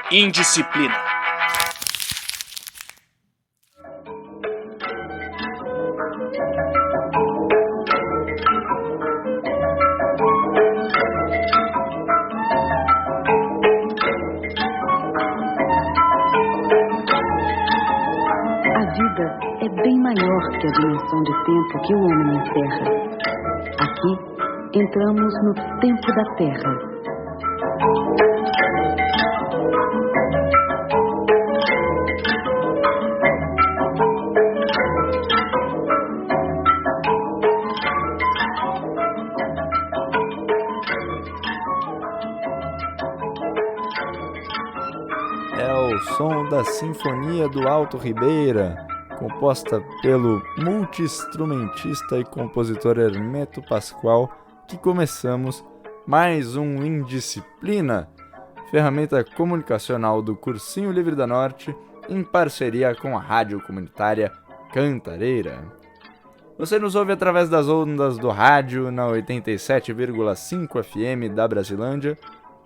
Indisciplina. A vida é bem maior que a dimensão de tempo que o homem encerra. Aqui, entramos no tempo da Terra. É o som da Sinfonia do Alto Ribeira, composta pelo multi-instrumentista e compositor Hermeto Pascoal, que começamos mais um Indisciplina, ferramenta comunicacional do Cursinho Livre da Norte, em parceria com a rádio comunitária Cantareira. Você nos ouve através das ondas do rádio na 87,5 FM da Brasilândia,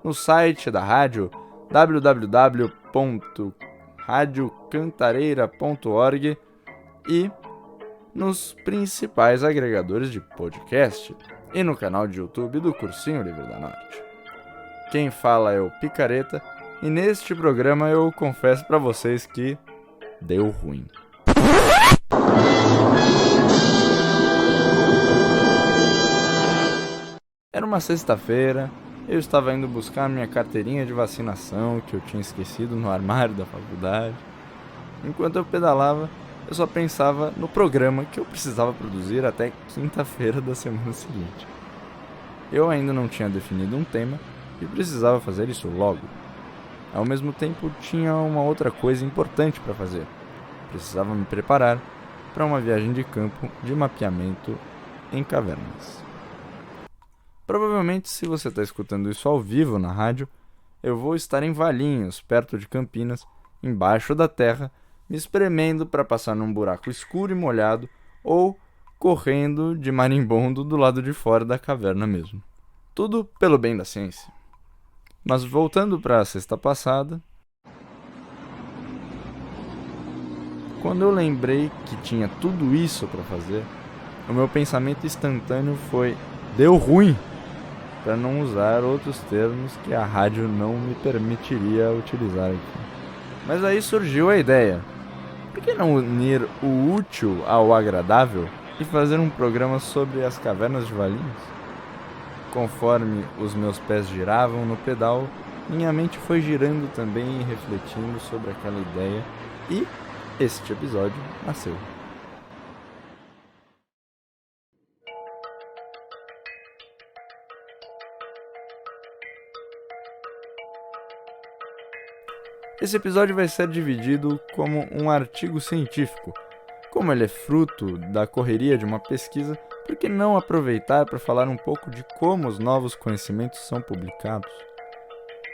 no site da rádio www.radiocantareira.org e nos principais agregadores de podcast e no canal de YouTube do Cursinho Livre da Norte. Quem fala é o Picareta e neste programa eu confesso pra vocês que deu ruim. Era uma sexta-feira. Eu estava indo buscar minha carteirinha de vacinação, que eu tinha esquecido no armário da faculdade. Enquanto eu pedalava, eu só pensava no programa que eu precisava produzir até quinta-feira da semana seguinte. Eu ainda não tinha definido um tema e precisava fazer isso logo. Ao mesmo tempo, tinha uma outra coisa importante para fazer. Precisava me preparar para uma viagem de campo de mapeamento em cavernas. Provavelmente, se você está escutando isso ao vivo na rádio, eu vou estar em Valinhos, perto de Campinas, embaixo da terra, me espremendo para passar num buraco escuro e molhado, ou correndo de marimbondo do lado de fora da caverna mesmo. Tudo pelo bem da ciência. Mas voltando para a sexta passada, quando eu lembrei que tinha tudo isso para fazer, o meu pensamento instantâneo foi: deu ruim! Para não usar outros termos que a rádio não me permitiria utilizar aqui. Mas aí surgiu a ideia: por que não unir o útil ao agradável e fazer um programa sobre as cavernas de Valinhos? Conforme os meus pés giravam no pedal, minha mente foi girando também e refletindo sobre aquela ideia, e este episódio nasceu. Esse episódio vai ser dividido como um artigo científico. Como ele é fruto da correria de uma pesquisa, por que não aproveitar para falar um pouco de como os novos conhecimentos são publicados?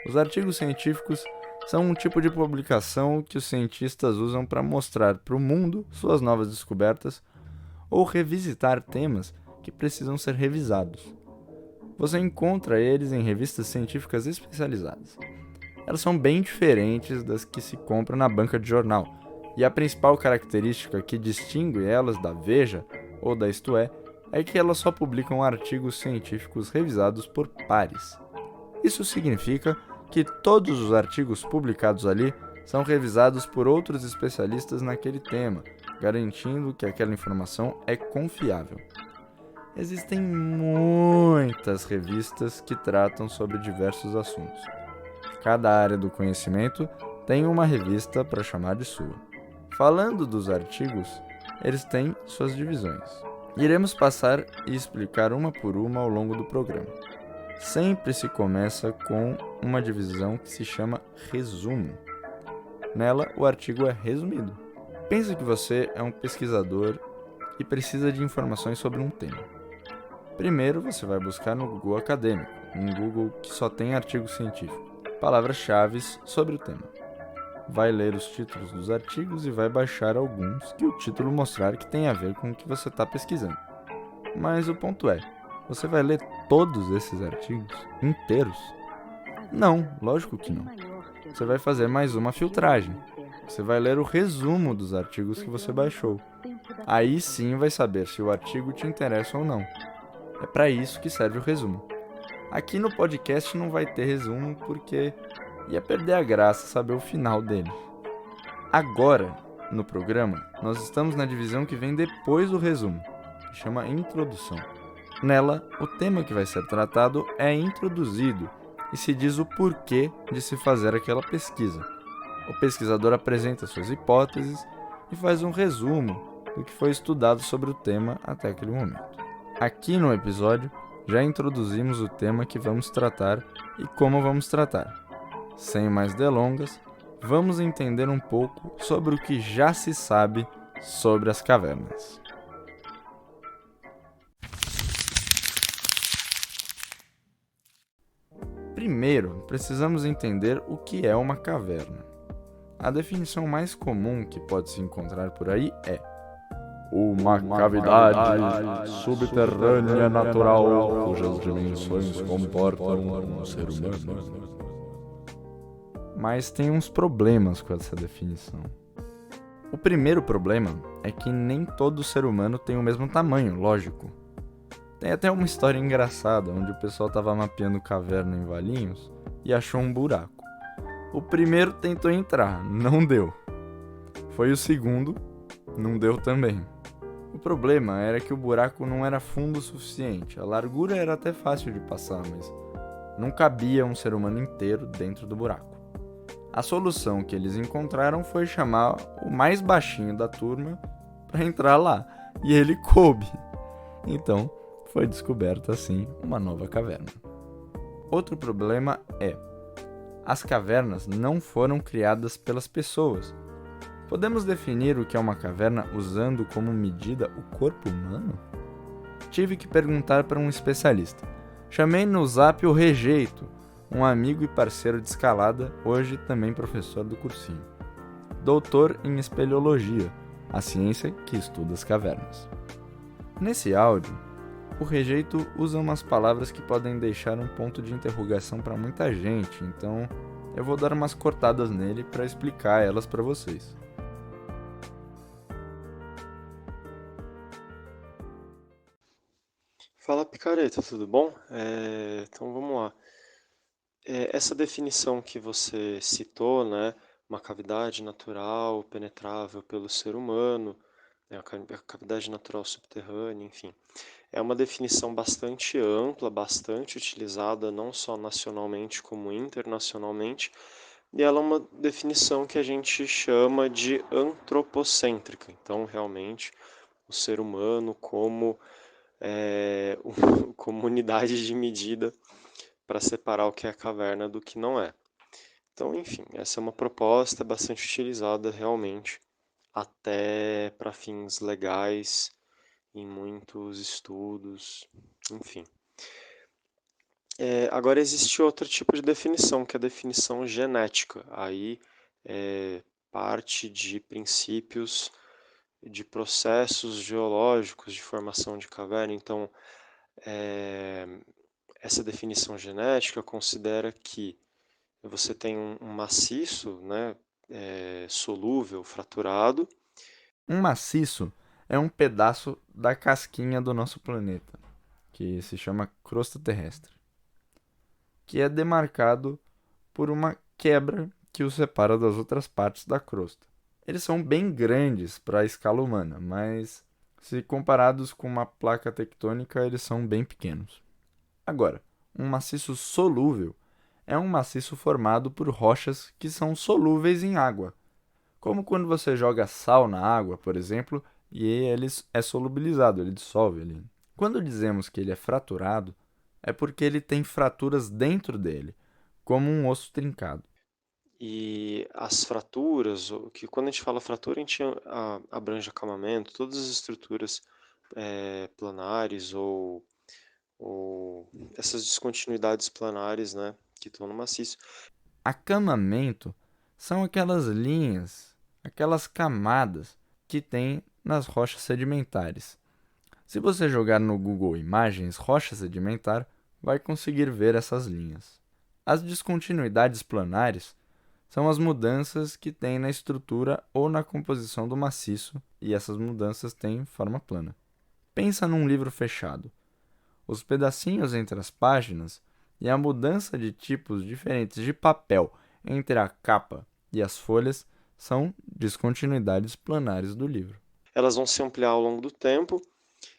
Os artigos científicos são um tipo de publicação que os cientistas usam para mostrar para o mundo suas novas descobertas ou revisitar temas que precisam ser revisados. Você encontra eles em revistas científicas especializadas. Elas são bem diferentes das que se compram na banca de jornal, e a principal característica que distingue elas da Veja ou da Isto é que elas só publicam artigos científicos revisados por pares. Isso significa que todos os artigos publicados ali são revisados por outros especialistas naquele tema, garantindo que aquela informação é confiável. Existem muitas revistas que tratam sobre diversos assuntos. Cada área do conhecimento tem uma revista para chamar de sua. Falando dos artigos, eles têm suas divisões. Iremos passar e explicar uma por uma ao longo do programa. Sempre se começa com uma divisão que se chama resumo. Nela, o artigo é resumido. Pensa que você é um pesquisador e precisa de informações sobre um tema. Primeiro, você vai buscar no Google Acadêmico, um Google que só tem artigo científico, palavras-chave sobre o tema. Vai ler os títulos dos artigos e vai baixar alguns que o título mostrar que tem a ver com o que você está pesquisando. Mas o ponto é, você vai ler todos esses artigos inteiros? Não, lógico que não. você vai fazer mais uma filtragem. Você vai ler o resumo dos artigos que você baixou. Aí sim vai saber se o artigo te interessa ou não. É para isso que serve o resumo. Aqui no podcast não vai ter resumo porque ia perder a graça saber o final dele. Agora, no programa, nós estamos na divisão que vem depois do resumo, que chama Introdução. Nela, o tema que vai ser tratado é introduzido e se diz o porquê de se fazer aquela pesquisa. O pesquisador apresenta suas hipóteses e faz um resumo do que foi estudado sobre o tema até aquele momento. Aqui no episódio, já introduzimos o tema que vamos tratar e como vamos tratar. Sem mais delongas, vamos entender um pouco sobre o que já se sabe sobre as cavernas. Primeiro, precisamos entender o que é uma caverna. A definição mais comum que pode se encontrar por aí é uma cavidade subterrânea natural cujas dimensões comportam um ser humano. Mas tem uns problemas com essa definição. O primeiro problema é que nem todo ser humano tem o mesmo tamanho, lógico. Tem até uma história engraçada, onde o pessoal estava mapeando caverna em Valinhos e achou um buraco. O primeiro tentou entrar, não deu. Foi o segundo, não deu também. O problema era que o buraco não era fundo o suficiente. A largura era até fácil de passar, mas não cabia um ser humano inteiro dentro do buraco. A solução que eles encontraram foi chamar o mais baixinho da turma para entrar lá, e ele coube. Então, foi descoberta assim uma nova caverna. Outro problema é: as cavernas não foram criadas pelas pessoas. Podemos definir o que é uma caverna usando como medida o corpo humano? Tive que perguntar para um especialista. Chamei no Zap o Rejeito, um amigo e parceiro de escalada, hoje também professor do cursinho. Doutor em espeleologia, a ciência que estuda as cavernas. Nesse áudio, o Rejeito usa umas palavras que podem deixar um ponto de interrogação para muita gente, então eu vou dar umas cortadas nele para explicar elas para vocês. Fala Picareta, tudo bom? Então vamos lá. Essa definição que você citou, né, uma cavidade natural penetrável pelo ser humano, né, a cavidade natural subterrânea, enfim, é uma definição bastante ampla, bastante utilizada não só nacionalmente como internacionalmente, e ela é uma definição que a gente chama de antropocêntrica. Então, realmente, o ser humano como como unidade de medida para separar o que é caverna do que não é. Então, enfim, essa é uma proposta bastante utilizada realmente até para fins legais em muitos estudos, enfim. Agora existe outro tipo de definição, que é a definição genética. Aí parte de princípios de processos geológicos de formação de caverna. Então, essa definição genética considera que você tem um maciço, né, solúvel, fraturado. Um maciço é um pedaço da casquinha do nosso planeta, que se chama crosta terrestre, que é demarcado por uma quebra que o separa das outras partes da crosta. Eles são bem grandes para a escala humana, mas se comparados com uma placa tectônica, eles são bem pequenos. Agora, um maciço solúvel é um maciço formado por rochas que são solúveis em água, como quando você joga sal na água, por exemplo, e ele é solubilizado, ele dissolve ali. Quando dizemos que ele é fraturado, é porque ele tem fraturas dentro dele, como um osso trincado. E as fraturas, que quando a gente fala fratura, a gente abrange acamamento, todas as estruturas planares ou essas descontinuidades planares, né, que estão no maciço. Acamamento são aquelas linhas, aquelas camadas que tem nas rochas sedimentares. Se você jogar no Google Imagens rocha sedimentar, vai conseguir ver essas linhas. As descontinuidades planares são as mudanças que tem na estrutura ou na composição do maciço, e essas mudanças têm forma plana. Pensa num livro fechado. Os pedacinhos entre as páginas e a mudança de tipos diferentes de papel entre a capa e as folhas são descontinuidades planares do livro. Elas vão se ampliar ao longo do tempo,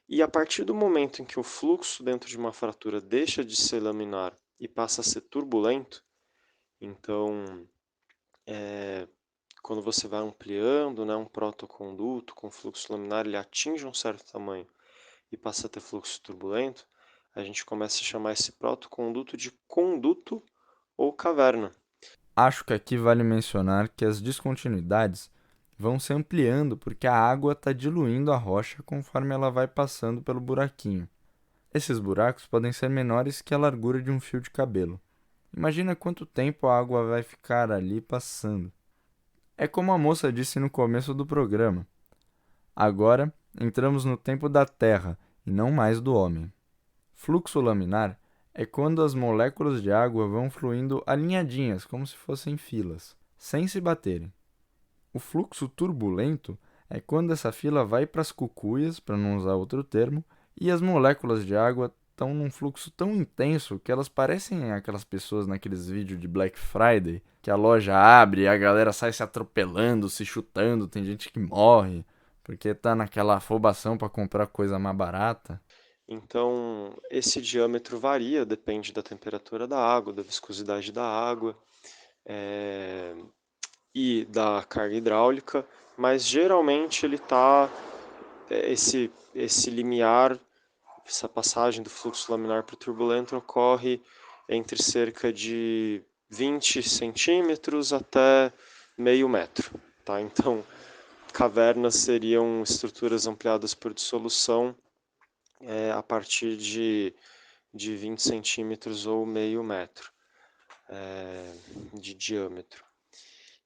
e a partir do momento em que o fluxo dentro de uma fratura deixa de ser laminar e passa a ser turbulento, então, quando você vai ampliando, né, um protoconduto com fluxo laminar, ele atinge um certo tamanho e passa a ter fluxo turbulento, a gente começa a chamar esse protoconduto de conduto ou caverna. Acho que aqui vale mencionar que as descontinuidades vão se ampliando porque a água está diluindo a rocha conforme ela vai passando pelo buraquinho. Esses buracos podem ser menores que a largura de um fio de cabelo. Imagina quanto tempo a água vai ficar ali passando. É como a moça disse no começo do programa. Agora entramos no tempo da Terra e não mais do homem. Fluxo laminar é quando as moléculas de água vão fluindo alinhadinhas, como se fossem filas, sem se baterem. O fluxo turbulento é quando essa fila vai para as cucuias, para não usar outro termo, e as moléculas de água estão num fluxo tão intenso que elas parecem aquelas pessoas naqueles vídeos de Black Friday, que a loja abre e a galera sai se atropelando, se chutando, tem gente que morre, porque tá naquela afobação para comprar coisa mais barata. Então, esse diâmetro varia, depende da temperatura da água, da viscosidade da água e da carga hidráulica, mas geralmente ele está, esse limiar, essa passagem do fluxo laminar para o turbulento ocorre entre cerca de 20 centímetros até meio metro. Tá? Então, cavernas seriam estruturas ampliadas por dissolução a partir de 20 centímetros ou meio metro de diâmetro.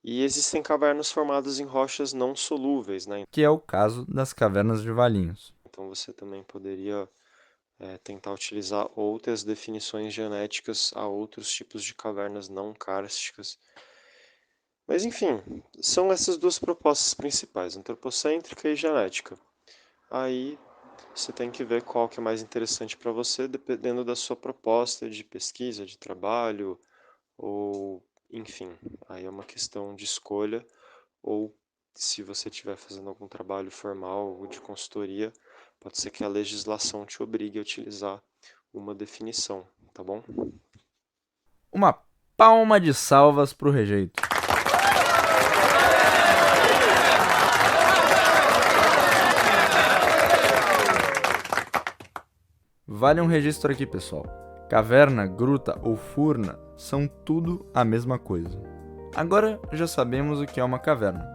E existem cavernas formadas em rochas não solúveis, né? Que é o caso das cavernas de Valinhos. Então você também poderia tentar utilizar outras definições genéticas a outros tipos de cavernas não kársticas. Mas enfim, são essas duas propostas principais, antropocêntrica e genética. Aí você tem que ver qual que é mais interessante para você, dependendo da sua proposta de pesquisa, de trabalho, ou enfim, aí é uma questão de escolha, ou se você estiver fazendo algum trabalho formal ou de consultoria, pode ser que a legislação te obrigue a utilizar uma definição, tá bom? Uma palma de salvas pro rejeito. Vale um registro aqui, pessoal. Caverna, gruta ou furna são tudo a mesma coisa. Agora já sabemos o que é uma caverna.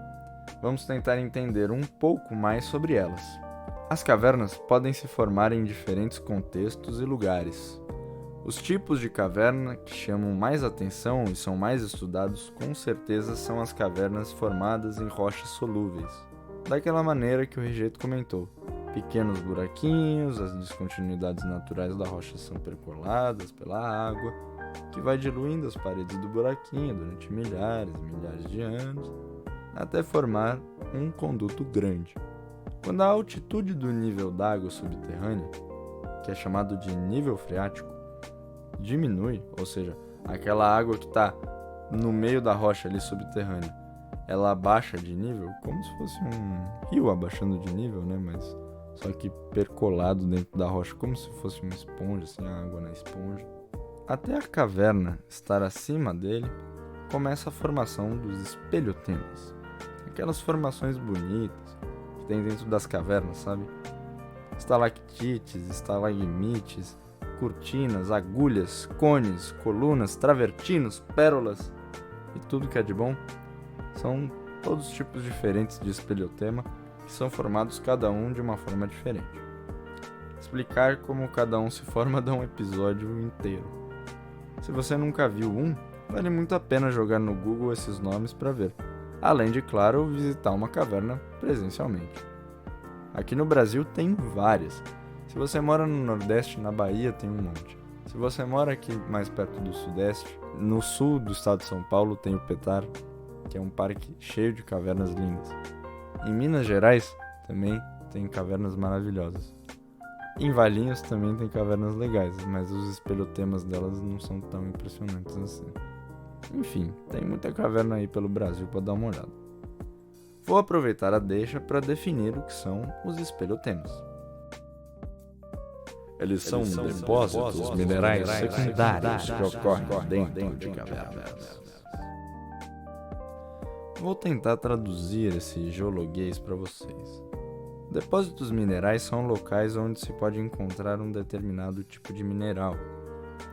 Vamos tentar entender um pouco mais sobre elas. As cavernas podem se formar em diferentes contextos e lugares. Os tipos de caverna que chamam mais atenção e são mais estudados, com certeza, são as cavernas formadas em rochas solúveis. Daquela maneira que o Rejeito comentou. Pequenos buraquinhos, as descontinuidades naturais da rocha são percoladas pela água, que vai diluindo as paredes do buraquinho durante milhares e milhares de anos, até formar um conduto grande. Quando a altitude do nível d'água subterrânea, que é chamado de nível freático, diminui, ou seja, aquela água que está no meio da rocha ali subterrânea, ela abaixa de nível, como se fosse um rio abaixando de nível, né? Mas só que percolado dentro da rocha, como se fosse uma esponja, assim, a água na esponja. Até a caverna estar acima dele, começa a formação dos espelhotemas. Aquelas formações bonitas que tem dentro das cavernas, sabe? Estalactites, estalagmites, cortinas, agulhas, cones, colunas, travertinos, pérolas e tudo que é de bom. São todos tipos diferentes de espelhotema que são formados cada um de uma forma diferente. Explicar como cada um se forma dá um episódio inteiro. Se você nunca viu um, vale muito a pena jogar no Google esses nomes para ver, além de, claro, visitar uma caverna presencialmente. Aqui no Brasil tem várias. Se você mora no Nordeste, na Bahia, tem um monte. Se você mora aqui mais perto do Sudeste, no sul do estado de São Paulo tem o Petar, que é um parque cheio de cavernas lindas. Em Minas Gerais também tem cavernas maravilhosas. Em Valinhos também tem cavernas legais, mas os espelhotemas delas não são tão impressionantes assim. Enfim, tem muita caverna aí pelo Brasil para dar uma olhada. Vou aproveitar a deixa para definir o que são os espelhotemas. Eles são depósitos minerais secundários que ocorrem dentro de cavernas. Vou tentar traduzir esse geologuês para vocês. Depósitos minerais são locais onde se pode encontrar um determinado tipo de mineral.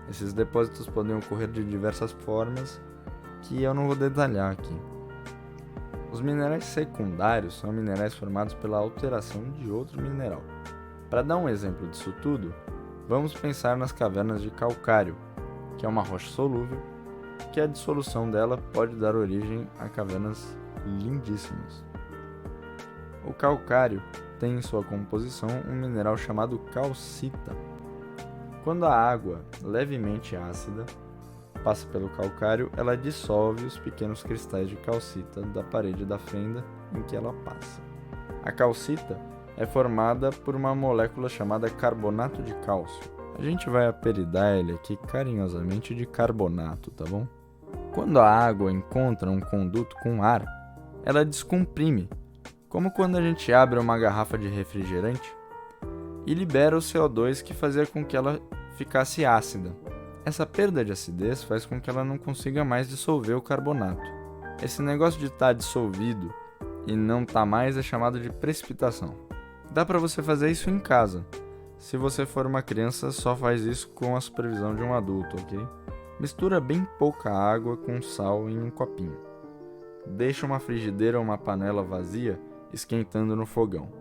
Esses depósitos podem ocorrer de diversas formas que eu não vou detalhar aqui. Os minerais secundários são minerais formados pela alteração de outro mineral. Para dar um exemplo disso tudo, vamos pensar nas cavernas de calcário, que é uma rocha solúvel, que a dissolução dela pode dar origem a cavernas lindíssimas. O calcário tem em sua composição um mineral chamado calcita. Quando a água, levemente ácida, passa pelo calcário, ela dissolve os pequenos cristais de calcita da parede da fenda em que ela passa. A calcita é formada por uma molécula chamada carbonato de cálcio. A gente vai apelidar ele aqui carinhosamente de carbonato, tá bom? Quando a água encontra um conduto com ar, ela descomprime, como quando a gente abre uma garrafa de refrigerante, e libera o CO2 que fazia com que ela ficasse ácida. Essa perda de acidez faz com que ela não consiga mais dissolver o carbonato. Esse negócio de estar dissolvido e não estar mais é chamado de precipitação. Dá para você fazer isso em casa. Se você for uma criança, só faz isso com a supervisão de um adulto, ok? Mistura bem pouca água com sal em um copinho. Deixa uma frigideira ou uma panela vazia esquentando no fogão.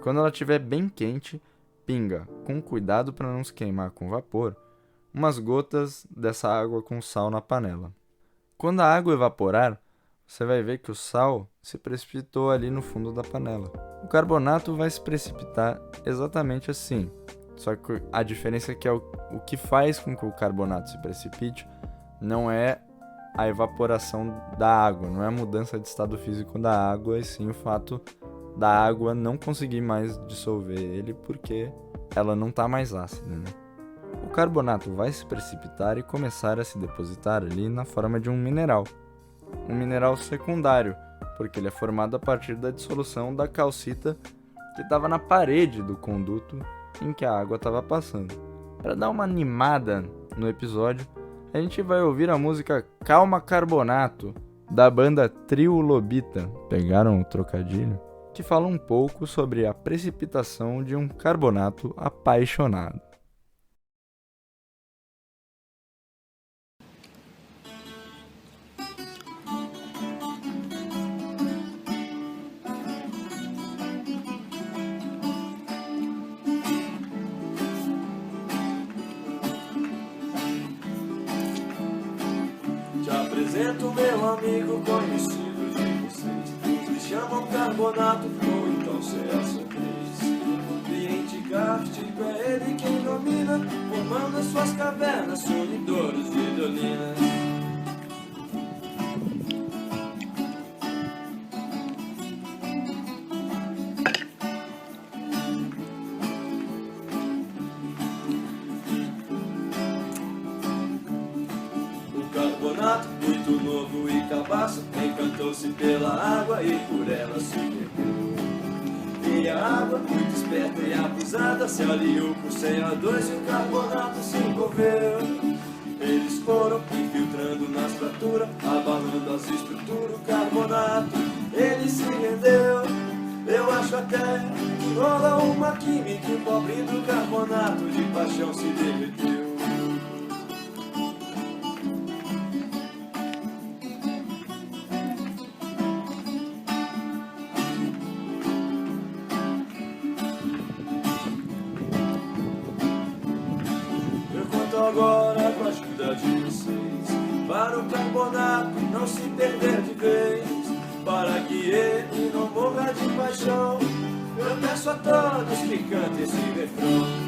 Quando ela estiver bem quente, pinga, com cuidado para não se queimar com vapor, umas gotas dessa água com sal na panela. Quando a água evaporar, você vai ver que o sal se precipitou ali no fundo da panela. O carbonato vai se precipitar exatamente assim, só que a diferença é que o que faz com que o carbonato se precipite não é a evaporação da água, não é a mudança de estado físico da água, e sim o fato da água não conseguir mais dissolver ele porque ela não está mais ácida, né? O carbonato vai se precipitar e começar a se depositar ali na forma de um mineral secundário, porque ele é formado a partir da dissolução da calcita que estava na parede do conduto em que a água estava passando. Para dar uma animada no episódio, a gente vai ouvir a música Calma Carbonato, da banda Trio Lobita, pegaram o trocadilho? Que fala um pouco sobre a precipitação de um carbonato apaixonado. Te apresento meu amigo conhecido de vocês. Me chamam Carbonato, ou então cê é a sua vez. O ambiente kárstico é ele quem domina, formando as suas cavernas, sumidouros de dolinas. Carbonato, muito novo e cabaço, encantou-se pela água e por ela se pegou. E a água, muito esperta e abusada, se aliou com CO2 e o carbonato se envolveu. Eles foram infiltrando nas fraturas, abalando as estruturas, o carbonato, ele se rendeu. Eu acho até que rola uma química, o pobre do carbonato de paixão se derreteu. Agora com a ajuda de vocês, para o carbonato não se perder de vez, para que ele não morra de paixão, eu peço a todos que cantem esse refrão.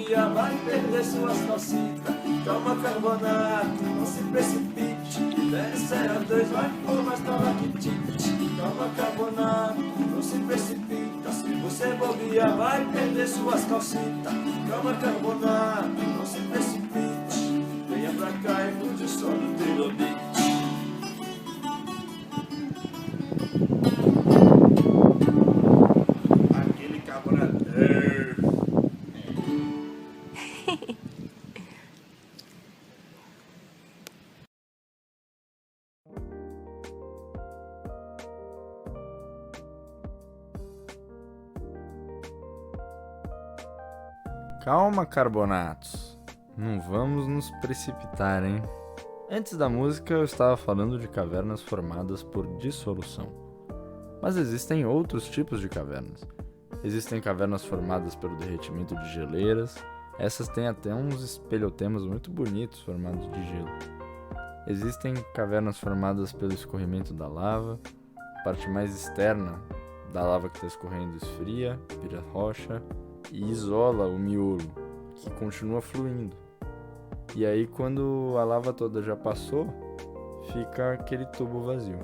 bobear, vai perder suas calcitas. Toma carbonato, não se precipite. Desce a 2, vai por mais toma quitite. Toma carbonato, não se precipita. Se você bobear, vai perder suas calcitas. Toma carbonato, não se precipite. Venha pra cá e mude o som do trilobite. Aquele carbonato. Calma, carbonatos. Não vamos nos precipitar, hein? Antes da música eu estava falando de cavernas formadas por dissolução. Mas existem outros tipos de cavernas. Existem cavernas formadas pelo derretimento de geleiras. Essas têm até uns espelhotemas muito bonitos formados de gelo. Existem cavernas formadas pelo escorrimento da lava. A parte mais externa da lava que está escorrendo esfria, vira rocha e isola o miolo, que continua fluindo. E aí, quando a lava toda já passou, fica aquele tubo vazio.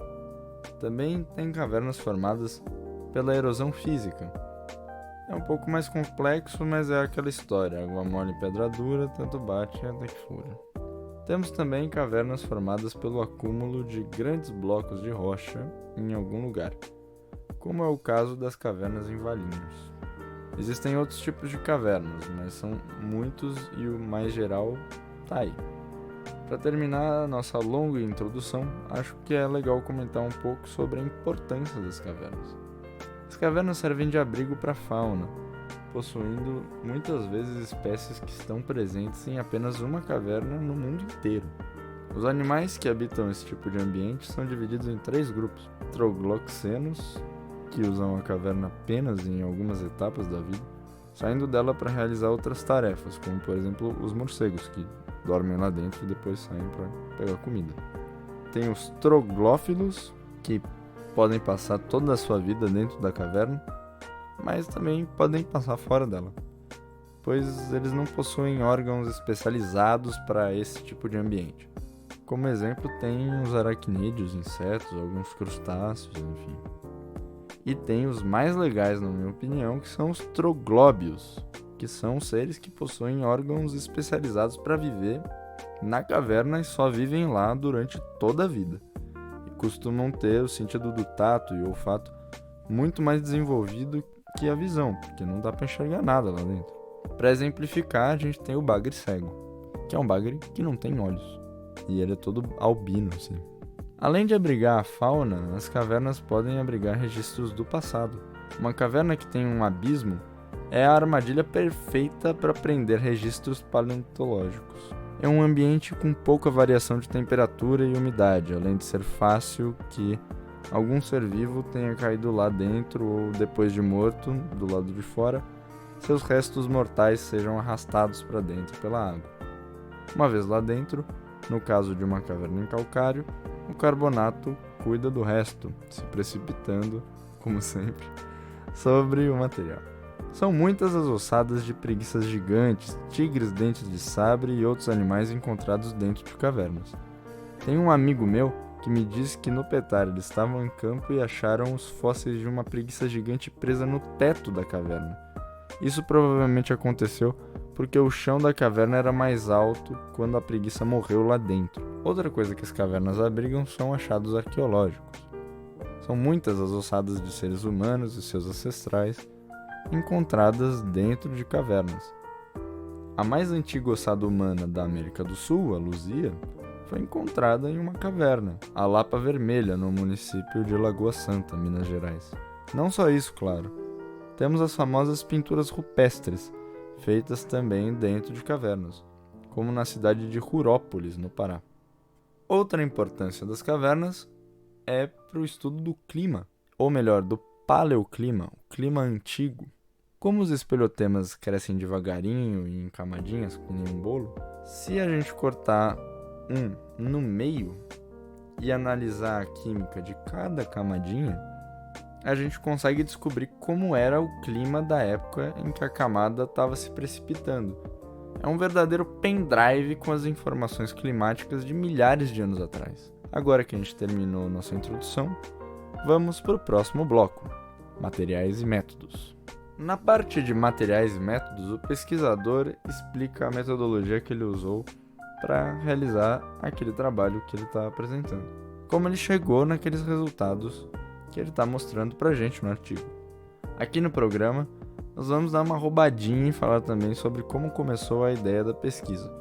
Também tem cavernas formadas pela erosão física. É um pouco mais complexo, mas é aquela história: água mole e pedra dura, tanto bate até que fura. Temos também cavernas formadas pelo acúmulo de grandes blocos de rocha em algum lugar, como é o caso das cavernas em Valinhos. Existem outros tipos de cavernas, mas são muitos e o mais geral tá aí. Para terminar a nossa longa introdução, acho que é legal comentar um pouco sobre a importância das cavernas. As cavernas servem de abrigo para a fauna, possuindo muitas vezes espécies que estão presentes em apenas uma caverna no mundo inteiro. Os animais que habitam esse tipo de ambiente são divididos em 3 grupos: trogloxenos, que usam a caverna apenas em algumas etapas da vida, saindo dela para realizar outras tarefas, como por exemplo os morcegos, que dormem lá dentro e depois saem para pegar comida. Tem os troglófilos, que podem passar toda a sua vida dentro da caverna, mas também podem passar fora dela, pois eles não possuem órgãos especializados para esse tipo de ambiente. Como exemplo, tem os aracnídeos, insetos, alguns crustáceos, enfim. E tem os mais legais, na minha opinião, que são os troglóbios, que são seres que possuem órgãos especializados para viver na caverna e só vivem lá durante toda a vida. E costumam ter o sentido do tato e olfato muito mais desenvolvido que a visão, porque não dá para enxergar nada lá dentro. Para exemplificar, a gente tem o bagre cego, que é um bagre que não tem olhos, e ele é todo albino, assim. Além de abrigar a fauna, as cavernas podem abrigar registros do passado. Uma caverna que tem um abismo é a armadilha perfeita para prender registros paleontológicos. É um ambiente com pouca variação de temperatura e umidade, além de ser fácil que algum ser vivo tenha caído lá dentro ou, depois de morto, do lado de fora, seus restos mortais sejam arrastados para dentro pela água. Uma vez lá dentro, no caso de uma caverna em calcário, o carbonato cuida do resto, se precipitando, como sempre, sobre o material. São muitas as ossadas de preguiças gigantes, tigres dentes de sabre e outros animais encontrados dentro de cavernas. Tem um amigo meu que me disse que no Petar eles estavam em campo e acharam os fósseis de uma preguiça gigante presa no teto da caverna. Isso provavelmente aconteceu porque o chão da caverna era mais alto quando a preguiça morreu lá dentro. Outra coisa que as cavernas abrigam são achados arqueológicos. São muitas as ossadas de seres humanos e seus ancestrais encontradas dentro de cavernas. A mais antiga ossada humana da América do Sul, a Luzia, foi encontrada em uma caverna, a Lapa Vermelha, no município de Lagoa Santa, Minas Gerais. Não só isso, claro. Temos as famosas pinturas rupestres, feitas também dentro de cavernas, como na cidade de Rurópolis, no Pará. Outra importância das cavernas é para o estudo do clima, ou melhor, do paleoclima, o clima antigo. Como os espelhotemas crescem devagarinho e em camadinhas, que nem um bolo, se a gente cortar um no meio e analisar a química de cada camadinha, a gente consegue descobrir como era o clima da época em que a camada estava se precipitando. É um verdadeiro pendrive com as informações climáticas de milhares de anos atrás. Agora que a gente terminou nossa introdução, vamos para o próximo bloco, materiais e métodos. Na parte de materiais e métodos, o pesquisador explica a metodologia que ele usou para realizar aquele trabalho que ele está apresentando. Como ele chegou naqueles resultados que ele está mostrando para a gente no artigo. Aqui no programa, nós vamos dar uma roubadinha e falar também sobre como começou a ideia da pesquisa.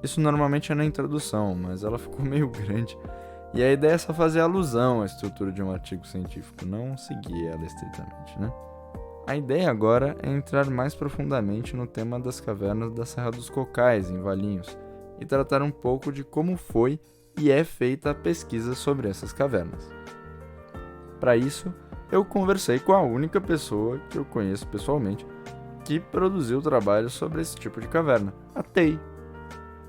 Isso normalmente é na introdução, mas ela ficou meio grande. E a ideia é só fazer alusão à estrutura de um artigo científico, não seguir ela estritamente, né? A ideia agora é entrar mais profundamente no tema das cavernas da Serra dos Cocais, em Valinhos, e tratar um pouco de como foi e é feita a pesquisa sobre essas cavernas. Para isso, eu conversei com a única pessoa que eu conheço pessoalmente que produziu trabalho sobre esse tipo de caverna, a Tei.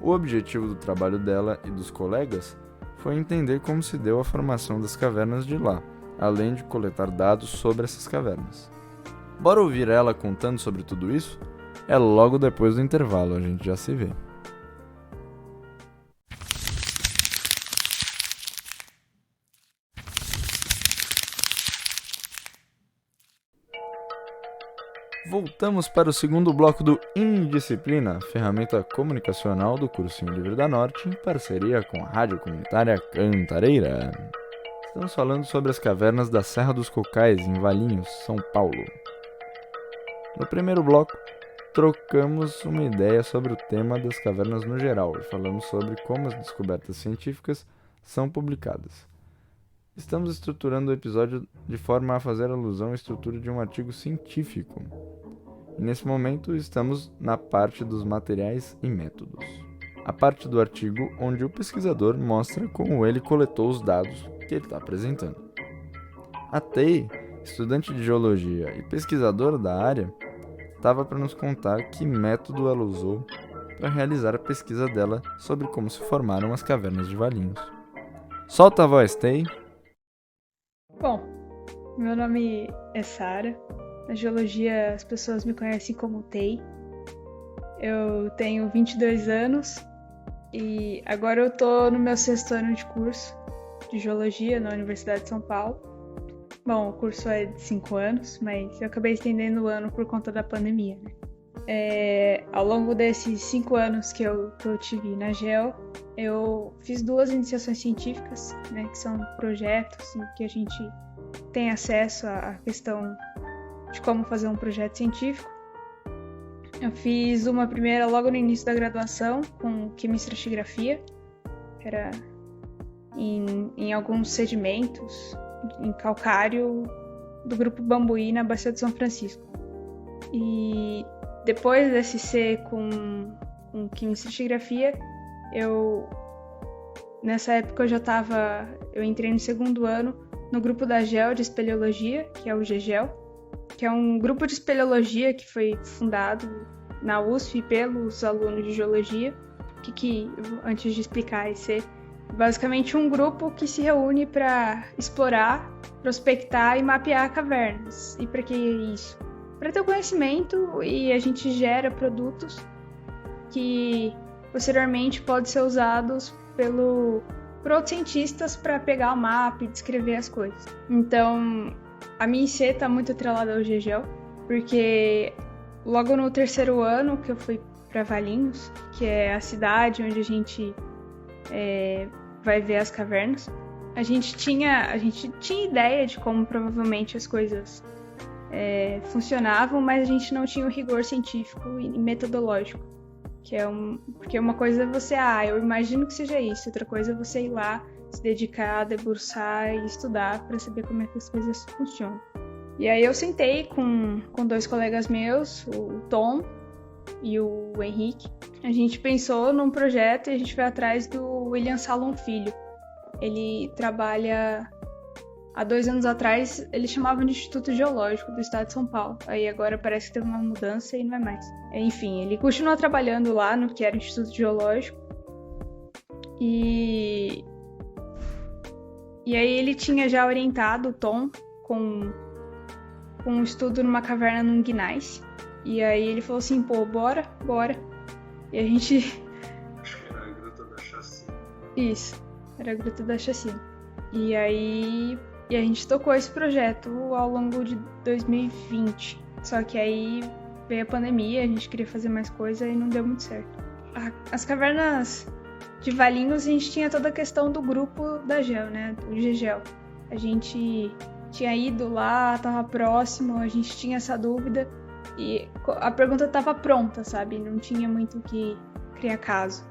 O objetivo do trabalho dela e dos colegas foi entender como se deu a formação das cavernas de lá, além de coletar dados sobre essas cavernas. Bora ouvir ela contando sobre tudo isso? É logo depois do intervalo, a gente já se vê. Voltamos para o segundo bloco do Indisciplina, ferramenta comunicacional do Cursinho Livre da Norte, em parceria com a Rádio Comunitária Cantareira. Estamos falando sobre as cavernas da Serra dos Cocais, em Valinhos, São Paulo. No primeiro bloco, trocamos uma ideia sobre o tema das cavernas no geral e falamos sobre como as descobertas científicas são publicadas. Estamos estruturando o episódio de forma a fazer alusão à estrutura de um artigo científico. E nesse momento estamos na parte dos materiais e métodos. A parte do artigo onde o pesquisador mostra como ele coletou os dados que ele está apresentando. A Tei, estudante de geologia e pesquisadora da área, estava para nos contar que método ela usou para realizar a pesquisa dela sobre como se formaram as cavernas de Valinhos. Solta a voz, Tei! Bom, meu nome é Sara. Na geologia as pessoas me conhecem como Tei. Eu tenho 22 anos e agora eu tô no meu 6º ano de curso de geologia na Universidade de São Paulo. Bom, o curso é de 5 anos, mas eu acabei estendendo o ano por conta da pandemia, né? Ao longo desses 5 anos que eu tive na Geo, eu fiz 2 iniciações científicas, né, que são projetos em que a gente tem acesso à questão de como fazer um projeto científico. Eu fiz uma primeira logo no início da graduação, com quimia-estratigrafia, era em alguns sedimentos, em calcário do grupo Bambuí, na Bacia de São Francisco. E depois desse C com quimia-estratigrafia, nessa época eu entrei no 2º ano no grupo da GEL de espeleologia, que é o GGEL, que é um grupo de espeleologia que foi fundado na USP pelos alunos de geologia, que antes de explicar esse é basicamente um grupo que se reúne para explorar, prospectar e mapear cavernas. E para que isso? Para ter o conhecimento, e a gente gera produtos que posteriormente podem ser usados por outros cientistas para pegar o mapa e descrever as coisas. Então, a minha IC está muito atrelada ao GGEL, porque logo no 3º ano que eu fui para Valinhos, que é a cidade onde a gente vai ver as cavernas, a gente tinha ideia de como provavelmente as coisas funcionavam, mas a gente não tinha o rigor científico e metodológico. Porque uma coisa é você, eu imagino que seja isso, outra coisa é você ir lá, se dedicar, debruçar e estudar para saber como é que as coisas funcionam. E aí eu sentei com 2 colegas meus, o Tom e o Henrique. A gente pensou num projeto e a gente foi atrás do William Salom Filho. Ele trabalha... Há 2 anos atrás, ele chamava de Instituto Geológico do Estado de São Paulo. Aí agora parece que teve uma mudança e não é mais. Enfim, ele continua trabalhando lá no que era o Instituto Geológico. E aí ele tinha já orientado o Tom com um estudo numa caverna no Guinais. E aí ele falou assim, bora. E a gente... Acho que era a Gruta da Chacina. Isso, era a Gruta da Chacina. E aí a gente tocou esse projeto ao longo de 2020. Só que aí veio a pandemia, a gente queria fazer mais coisa e não deu muito certo. As cavernas de Valinhos, a gente tinha toda a questão do grupo da GEL, né? Do GGEL. A gente tinha ido lá, tava próximo, a gente tinha essa dúvida. E a pergunta tava pronta, sabe? Não tinha muito o que criar caso.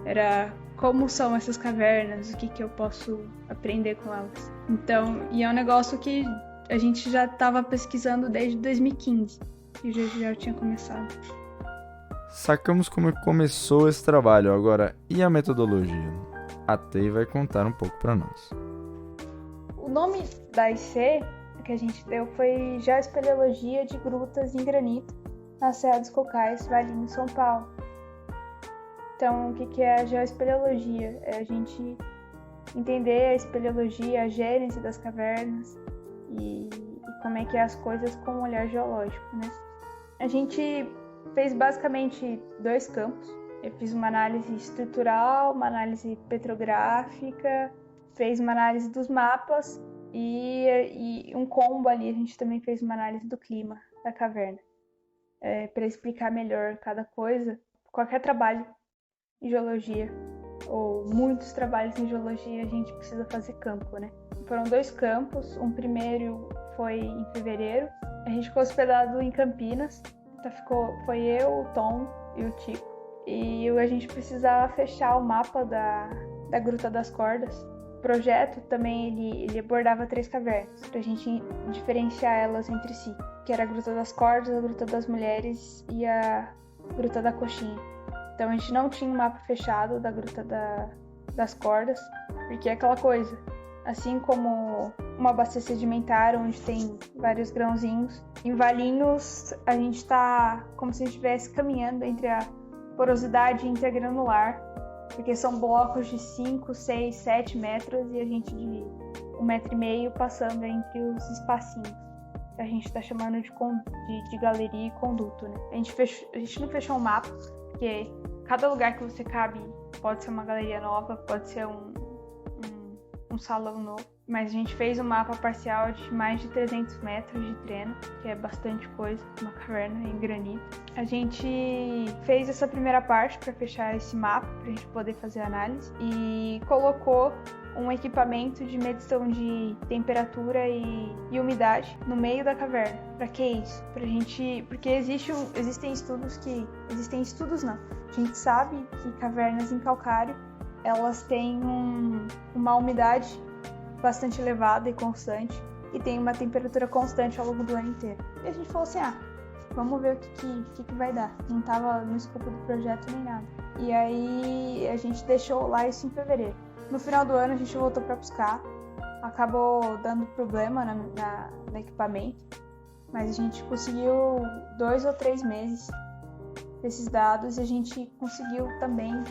Era como são essas cavernas, o que eu posso aprender com elas. Então, e é um negócio que a gente já tava pesquisando desde 2015. E o GGEL tinha começado. Sacamos como começou esse trabalho, agora, e a metodologia? A Tei vai contar um pouco para nós. O nome da IC que a gente deu foi Geoespeleologia de Grutas em Granito, na Serra dos Cocais, Valinhos, São Paulo. Então, o que é a geoespeleologia? É a gente entender a espeleologia, a gênese das cavernas e como é que é as coisas com um olhar geológico, né? A gente fez basicamente 2 campos. Eu fiz uma análise estrutural, uma análise petrográfica, fez uma análise dos mapas e um combo ali. A gente também fez uma análise do clima da caverna. Para explicar melhor cada coisa. Qualquer trabalho em geologia, ou muitos trabalhos em geologia, a gente precisa fazer campo, né? Foram 2 campos. Um primeiro foi em fevereiro. A gente ficou hospedado em Campinas. Foi eu, o Tom e o Tico. E a gente precisava fechar o mapa da Gruta das Cordas. O projeto também ele abordava 3 cavernas, pra gente diferenciar elas entre si. Que era a Gruta das Cordas, a Gruta das Mulheres e a Gruta da Coxinha. Então a gente não tinha um mapa fechado da Gruta das Cordas, porque é aquela coisa. Assim como uma bacia sedimentar onde tem vários grãozinhos, em Valinhos a gente está como se a gente estivesse caminhando entre a porosidade intergranular, porque são blocos de 5, 6, 7 metros e a gente de 1,5 metro passando entre os espacinhos. A gente está chamando de galeria e conduto, né? A gente não fechou um mapa, porque cada lugar que você cabe pode ser uma galeria nova, pode ser um salão novo, mas a gente fez um mapa parcial de mais de 300 metros de treino, que é bastante coisa, uma caverna em granito. A gente fez essa primeira parte para fechar esse mapa, para a gente poder fazer a análise, e colocou um equipamento de medição de temperatura e umidade no meio da caverna. Para que isso? Porque existem estudos não. A gente sabe que cavernas em calcário elas têm uma umidade bastante elevada e constante e tem uma temperatura constante ao longo do ano inteiro. E a gente falou assim, vamos ver o que vai dar. Não estava no escopo do projeto nem nada. E aí a gente deixou lá isso em fevereiro. No final do ano a gente voltou para buscar. Acabou dando problema no equipamento, mas a gente conseguiu 2 ou 3 meses desses dados e a gente conseguiu também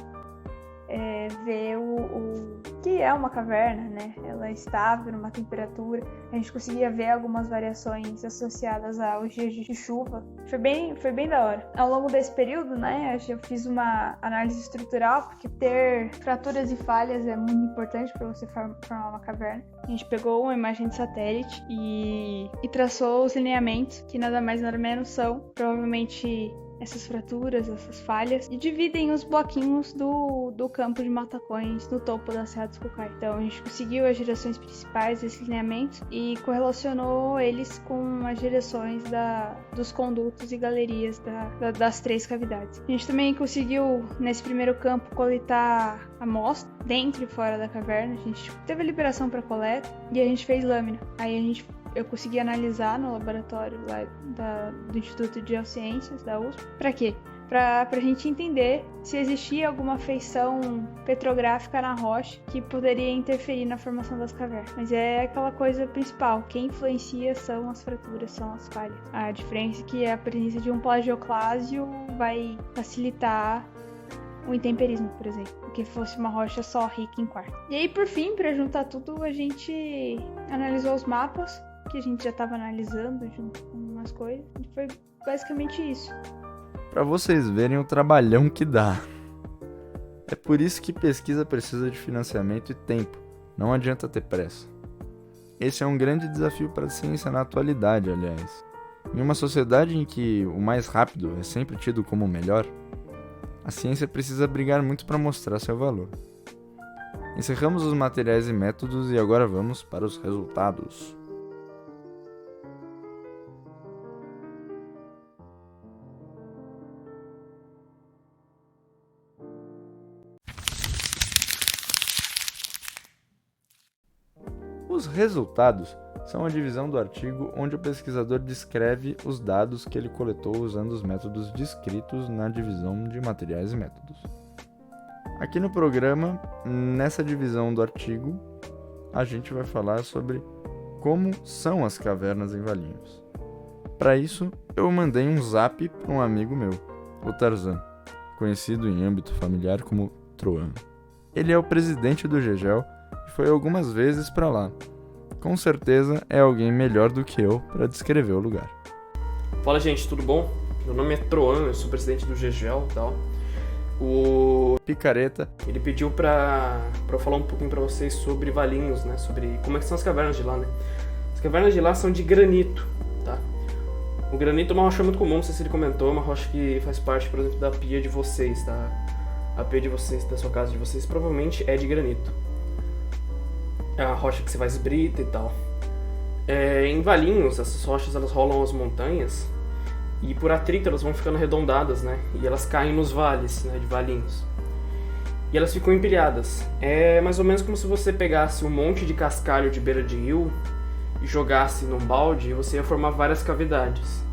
ver o que é uma caverna, né? Ela é estável numa temperatura. A gente conseguia ver algumas variações associadas aos dias de chuva. Foi bem da hora. Ao longo desse período, né, eu fiz uma análise estrutural, porque ter fraturas e falhas é muito importante para você formar uma caverna. A gente pegou uma imagem de satélite e traçou os lineamentos, que nada mais nada menos são provavelmente essas fraturas, essas falhas, e dividem os bloquinhos do campo de Matacões no topo da Serra dos Cocais. Então a gente conseguiu as direções principais desses lineamentos e correlacionou eles com as direções dos condutos e galerias das 3 cavidades. A gente também conseguiu, nesse primeiro campo, coletar amostra dentro e fora da caverna. A gente teve a liberação para coleta e a gente fez lâmina. Aí eu consegui analisar no laboratório lá do Instituto de Geociências da USP. Pra quê? Pra gente entender se existia alguma feição petrográfica na rocha que poderia interferir na formação das cavernas. Mas é aquela coisa principal, quem influencia são as fraturas, são as falhas. A diferença é que a presença de um plagioclásio vai facilitar o intemperismo, por exemplo, porque fosse uma rocha só rica em quartzo. E aí, por fim, para juntar tudo, a gente analisou os mapas que a gente já estava analisando junto com umas coisas, e foi basicamente isso. para vocês verem o trabalhão que dá. É por isso que pesquisa precisa de financiamento e tempo, não adianta ter pressa. Esse é um grande desafio para a ciência na atualidade, aliás. Em uma sociedade em que o mais rápido é sempre tido como o melhor, a ciência precisa brigar muito para mostrar seu valor. Encerramos os materiais e métodos e agora vamos para os resultados. Os resultados são a divisão do artigo onde o pesquisador descreve os dados que ele coletou usando os métodos descritos na divisão de materiais e métodos. Aqui no programa, nessa divisão do artigo, a gente vai falar sobre como são as cavernas em Valinhos. Para isso, eu mandei um zap para um amigo meu, o Tarzan, conhecido em âmbito familiar como Troan. Ele é o presidente do GEGEL e foi algumas vezes para lá. Com certeza é alguém melhor do que eu para descrever o lugar. Fala, gente, tudo bom? Meu nome é Troan, eu sou presidente do GEGEL e tal. O Picareta, ele pediu pra eu falar um pouquinho pra vocês sobre Valinhos, né? Sobre como é que são as cavernas de lá, né? As cavernas de lá são de granito, tá? O granito é uma rocha muito comum, não sei se ele comentou, é uma rocha que faz parte, por exemplo, da pia de vocês, tá? A pia de vocês, da sua casa de vocês, provavelmente é de granito. É a rocha que você faz brita e tal. Em Valinhos, essas rochas elas rolam as montanhas e por atrito elas vão ficando arredondadas, né? E elas caem nos vales, né, de Valinhos. E elas ficam empilhadas. É mais ou menos como se você pegasse um monte de cascalho de beira de rio e jogasse num balde e você ia formar várias cavidades.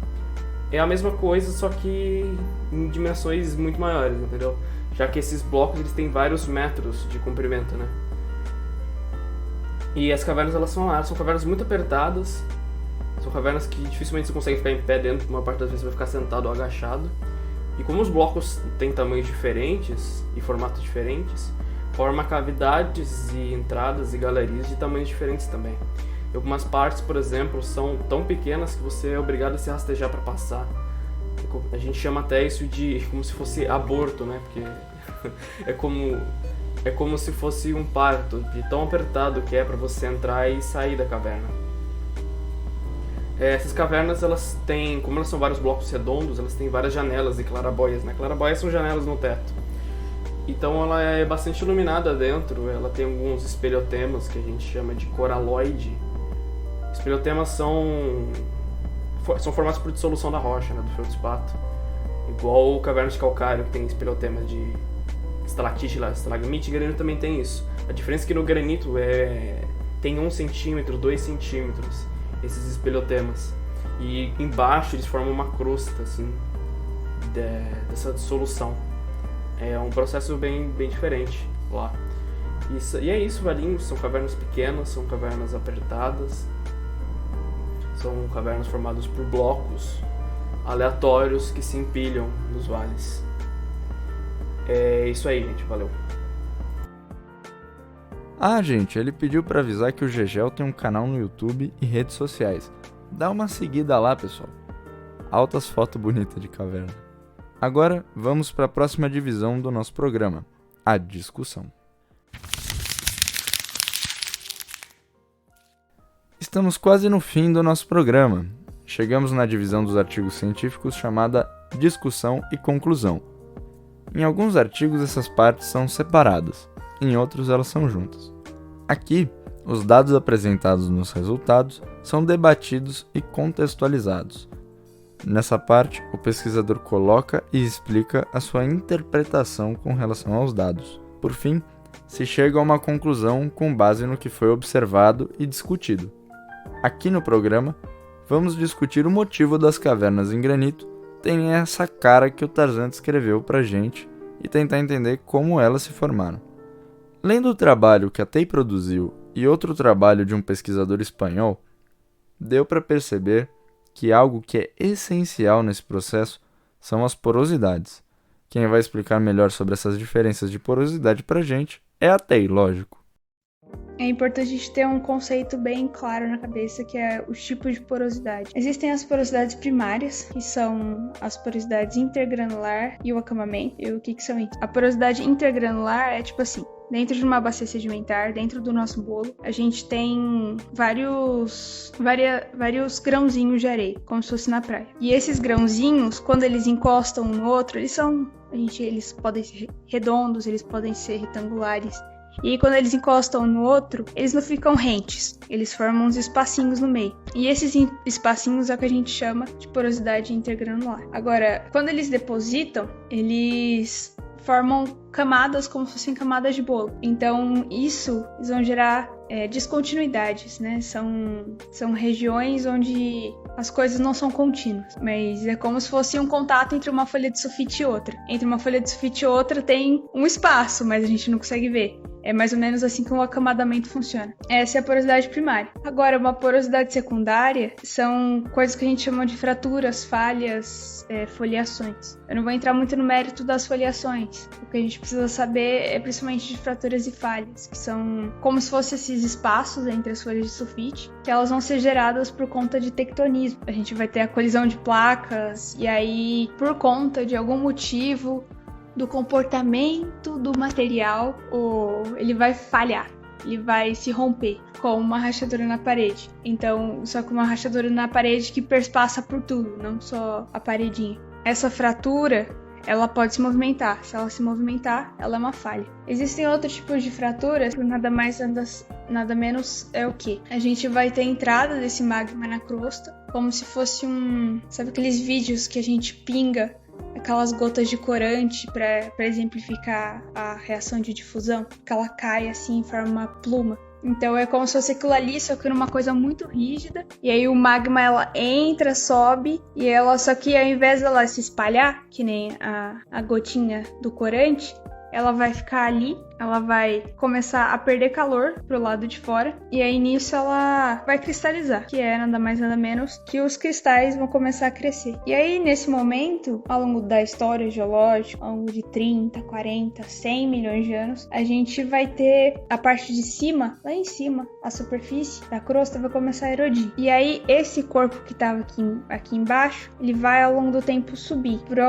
É a mesma coisa, só que em dimensões muito maiores, entendeu? Já que esses blocos eles têm vários metros de comprimento, né? E as cavernas elas são cavernas muito apertadas. São cavernas que dificilmente você consegue ficar em pé dentro, uma parte das vezes você vai ficar sentado ou agachado. E como os blocos têm tamanhos diferentes e formatos diferentes, forma cavidades e entradas e galerias de tamanhos diferentes também. E algumas partes, por exemplo, são tão pequenas que você é obrigado a se rastejar para passar. A gente chama até isso de como se fosse aborto, né? Porque é como se fosse um parto, de tão apertado que é para você entrar e sair da caverna. Essas cavernas, elas têm, como elas são vários blocos redondos, elas têm várias janelas e clarabóias, né? Clarabóias são janelas no teto. Então ela é bastante iluminada dentro, ela tem alguns espelhotemas que a gente chama de coraloide. Espelhotemas são formados por dissolução da rocha, né? Do feldspato. Igual cavernas de calcário que tem espelhotemas de estalactite lá, estalagmite, e granito também tem isso. A diferença é que no granito tem 1 centímetro, 2 centímetros esses espelhotemas. E embaixo eles formam uma crosta, assim, dessa dissolução. É um processo bem diferente lá. E é isso, Valinhos. São cavernas pequenas, são cavernas apertadas. São cavernas formadas por blocos aleatórios que se empilham nos vales. É isso aí, gente. Valeu. Ah, gente, ele pediu para avisar que o GEGEL tem um canal no YouTube e redes sociais. Dá uma seguida lá, pessoal. Altas fotos bonitas de caverna. Agora, vamos para a próxima divisão do nosso programa, a discussão. Estamos quase no fim do nosso programa. Chegamos na divisão dos artigos científicos chamada discussão e conclusão. Em alguns artigos essas partes são separadas, em outros elas são juntas. Aqui, os dados apresentados nos resultados são debatidos e contextualizados. Nessa parte, o pesquisador coloca e explica a sua interpretação com relação aos dados. Por fim, se chega a uma conclusão com base no que foi observado e discutido. Aqui no programa, vamos discutir o motivo das cavernas em granito terem essa cara que o Tarzan descreveu pra gente e tentar entender como elas se formaram. Lendo o trabalho que a TEI produziu e outro trabalho de um pesquisador espanhol, deu para perceber que algo que é essencial nesse processo são as porosidades. Quem vai explicar melhor sobre essas diferenças de porosidade pra gente é a TEI, lógico. é importante a gente ter um conceito bem claro na cabeça, que é os tipos de porosidade. Existem as porosidades primárias, que são as porosidades intergranular e o acamamento. E o que são isso? A porosidade intergranular é tipo assim: dentro de uma bacia sedimentar, dentro do nosso bolo, a gente tem vários grãozinhos de areia, como se fosse na praia. E esses grãozinhos, quando eles encostam um no outro, eles podem ser redondos, eles podem ser retangulares. E quando eles encostam um no outro, eles não ficam rentes, eles formam uns espacinhos no meio. E esses espacinhos é o que a gente chama de porosidade intergranular. Agora, quando eles depositam, eles formam camadas como se fossem camadas de bolo. Então, eles vão gerar descontinuidades, né? São regiões onde as coisas não são contínuas, mas é como se fosse um contato entre uma folha de sulfite e outra. Entre uma folha de sulfite e outra tem um espaço, mas a gente não consegue ver. É mais ou menos assim que o acamadamento funciona. Essa é a porosidade primária. Agora, uma porosidade secundária são coisas que a gente chama de fraturas, falhas, foliações. Eu não vou entrar muito no mérito das foliações. O que a gente precisa saber é principalmente de fraturas e falhas, que são como se fossem esses espaços entre as folhas de sulfite, que elas vão ser geradas por conta de tectonismo. A gente vai ter a colisão de placas, e aí, por conta de algum motivo do comportamento do material, ele vai falhar, ele vai se romper com uma rachadura na parede. Então, só que uma rachadura na parede que perspassa por tudo, não só a paredinha. Essa fratura, ela pode se movimentar. Se ela se movimentar, ela é uma falha. Existem outros tipos de fraturas, nada mais nada menos é o que? A gente vai ter a entrada desse magma na crosta, como se fosse sabe aqueles vídeos que a gente pinga aquelas gotas de corante para exemplificar a reação de difusão, que ela cai assim em forma uma pluma. Então é como se fosse aquilo ali, só que numa coisa muito rígida. E aí o magma, ela entra, sobe, e só que ao invés dela se espalhar, que nem a gotinha do corante, ela vai ficar ali, ela vai começar a perder calor pro lado de fora, e aí nisso ela vai cristalizar, que é nada mais nada menos que os cristais vão começar a crescer. E aí nesse momento, ao longo da história geológica, ao longo de 30, 40, 100 milhões de anos, a gente vai ter a parte de cima, lá em cima, a superfície da crosta vai começar a erodir. E aí esse corpo que estava aqui embaixo, ele vai ao longo do tempo subir, por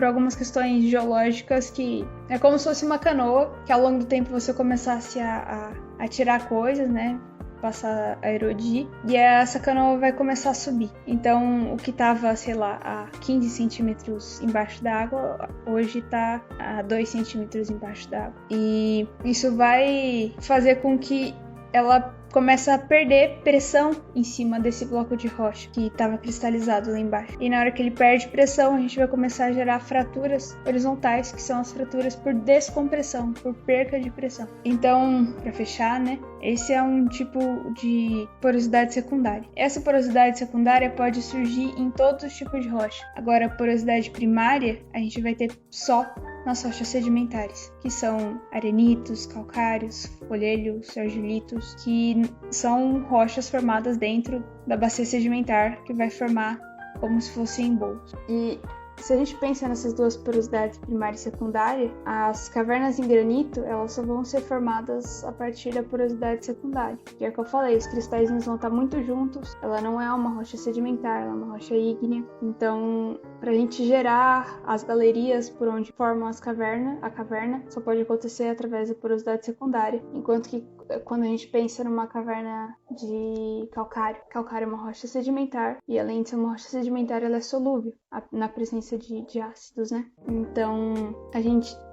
algumas questões geológicas, que é como se fosse uma canoa, que ao longo do tempo você começasse a tirar coisas, né? Passar a erodir, e essa canoa vai começar a subir. Então, o que estava, sei lá, a 15 centímetros embaixo d'água, hoje está a 2 centímetros embaixo d'água. E isso vai fazer com que ela começa a perder pressão em cima desse bloco de rocha que estava cristalizado lá embaixo. E na hora que ele perde pressão, a gente vai começar a gerar fraturas horizontais, que são as fraturas por descompressão, por perca de pressão. Então, para fechar, né, esse é um tipo de porosidade secundária. Essa porosidade secundária pode surgir em todos os tipos de rocha. Agora, a porosidade primária, a gente vai ter só nas rochas sedimentares, que são arenitos, calcários, folhelhos, argilitos, que são rochas formadas dentro da bacia sedimentar, que vai formar como se fossem bolos. E se a gente pensa nessas duas porosidades primária e secundária, as cavernas em granito, elas só vão ser formadas a partir da porosidade secundária. Que é o que eu falei, os cristais vão estar muito juntos, ela não é uma rocha sedimentar, ela é uma rocha ígnea. Então, para a gente gerar as galerias por onde formam a caverna só pode acontecer através da porosidade secundária. Enquanto que quando a gente pensa numa caverna de calcário é uma rocha sedimentar, e além de ser uma rocha sedimentar, ela é solúvel na presença de ácidos, né? Então,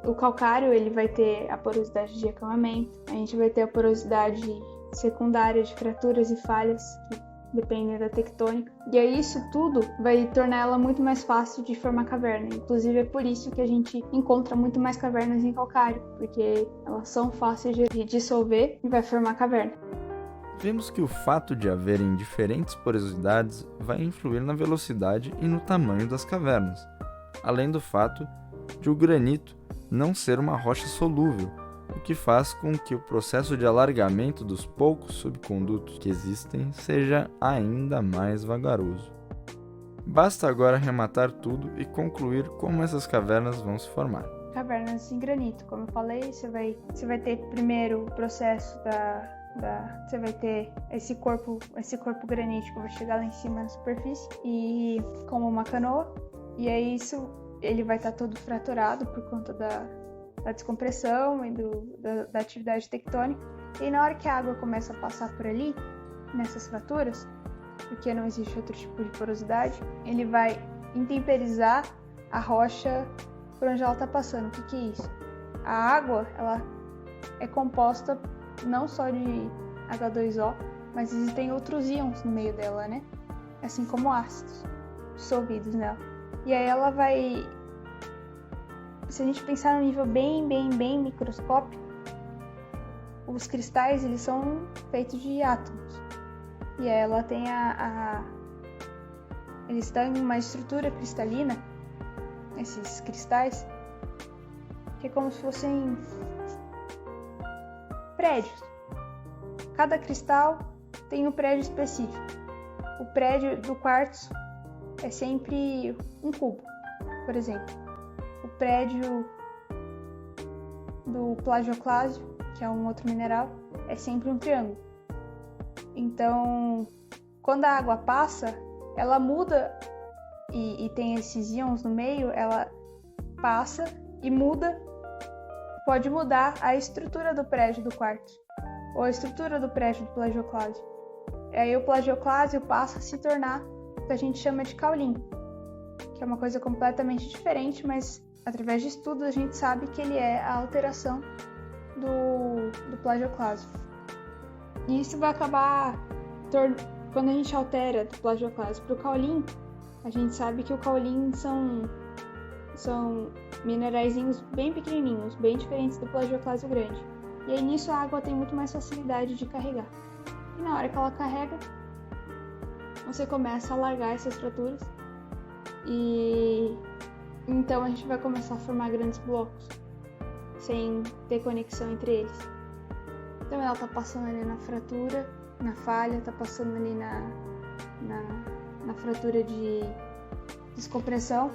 o calcário, ele vai ter a porosidade de acamamento, a gente vai ter a porosidade secundária de fraturas e falhas, que dependem da tectônica. E aí isso tudo vai tornar ela muito mais fácil de formar caverna. Inclusive é por isso que a gente encontra muito mais cavernas em calcário, porque elas são fáceis de dissolver e vai formar caverna. Vimos que o fato de haverem diferentes porosidades vai influir na velocidade e no tamanho das cavernas, além do fato de o granito não ser uma rocha solúvel, o que faz com que o processo de alargamento dos poucos subcondutos que existem seja ainda mais vagaroso. Basta agora arrematar tudo e concluir como essas cavernas vão se formar. Cavernas em granito, como eu falei, você vai ter primeiro o processo da Você vai ter esse corpo granítico vai chegar lá em cima na superfície e como uma canoa. E aí ele vai estar todo fraturado por conta da descompressão e da atividade tectônica. E na hora que a água começa a passar por ali, nessas fraturas, porque não existe outro tipo de porosidade, ele vai intemperizar a rocha por onde ela está passando. O que é isso? A água, ela é composta não só de H2O, mas existem outros íons no meio dela, né? Assim como ácidos dissolvidos nela. E aí ela vai... Se a gente pensar num nível bem microscópico, os cristais, eles são feitos de átomos. E aí ela tem eles têm uma estrutura cristalina, esses cristais, que é como se fossem prédios. Cada cristal tem um prédio específico. O prédio do quartzo é sempre um cubo, por exemplo. O prédio do plagioclásio, que é um outro mineral, é sempre um triângulo. Então, quando a água passa, ela muda e tem esses íons no meio, ela passa e muda, pode mudar a estrutura do prédio do quartzo ou a estrutura do prédio do plagioclásio. E aí o plagioclásio passa a se tornar o que a gente chama de caulim, que é uma coisa completamente diferente, mas através de estudos a gente sabe que ele é a alteração do plagioclásio. E isso vai acabar, quando a gente altera do plagioclásio para o caulim, a gente sabe que o caulim são mineraizinhos bem pequenininhos, bem diferentes do plagioclásio grande. E aí nisso a água tem muito mais facilidade de carregar. E na hora que ela carrega, você começa a largar essas fraturas e então a gente vai começar a formar grandes blocos sem ter conexão entre eles. Então ela tá passando ali na fratura, na falha, tá passando ali na fratura de descompressão.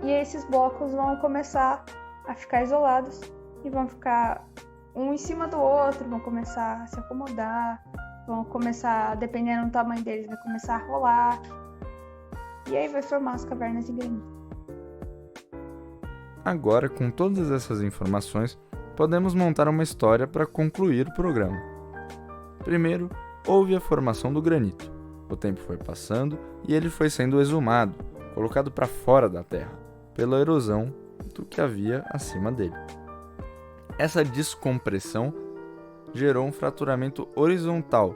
E esses blocos vão começar a ficar isolados e vão ficar um em cima do outro, vão começar a se acomodar, vão começar, dependendo do tamanho deles, vai começar a rolar. E aí vai formar as cavernas de granito. Agora, com todas essas informações, podemos montar uma história para concluir o programa. Primeiro, houve a formação do granito. O tempo foi passando e ele foi sendo exumado, colocado para fora da Terra, pela erosão do que havia acima dele. Essa descompressão gerou um fraturamento horizontal.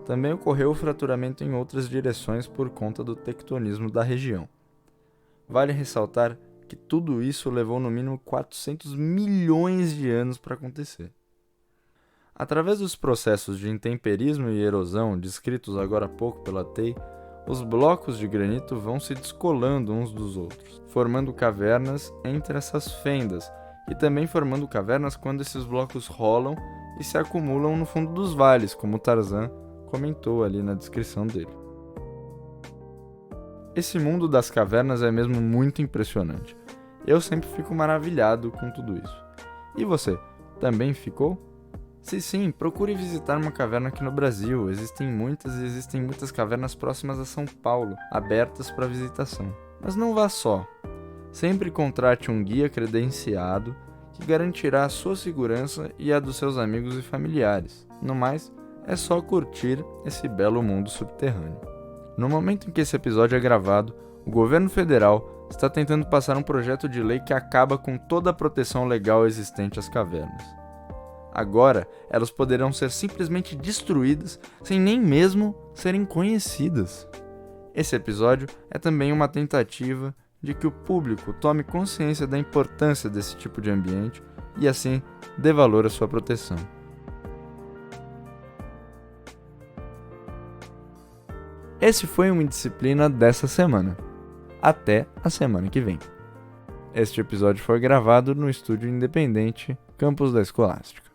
Também ocorreu o fraturamento em outras direções por conta do tectonismo da região. Vale ressaltar que tudo isso levou no mínimo 400 milhões de anos para acontecer. Através dos processos de intemperismo e erosão descritos agora há pouco pela Tei, os blocos de granito vão se descolando uns dos outros, formando cavernas entre essas fendas e também formando cavernas quando esses blocos rolam e se acumulam no fundo dos vales, como Tarzan comentou ali na descrição dele. Esse mundo das cavernas é mesmo muito impressionante. Eu sempre fico maravilhado com tudo isso. E você, também ficou? Se sim, procure visitar uma caverna aqui no Brasil. Existem muitas cavernas próximas a São Paulo, abertas para visitação. Mas não vá só. Sempre contrate um guia credenciado que garantirá a sua segurança e a dos seus amigos e familiares. No mais, é só curtir esse belo mundo subterrâneo. No momento em que esse episódio é gravado, o governo federal está tentando passar um projeto de lei que acaba com toda a proteção legal existente às cavernas. Agora, elas poderão ser simplesmente destruídas sem nem mesmo serem conhecidas. Esse episódio é também uma tentativa de que o público tome consciência da importância desse tipo de ambiente e assim dê valor à sua proteção. Esse foi uma Indisciplina dessa semana. Até a semana que vem. Este episódio foi gravado no estúdio independente Campus da Escolástica.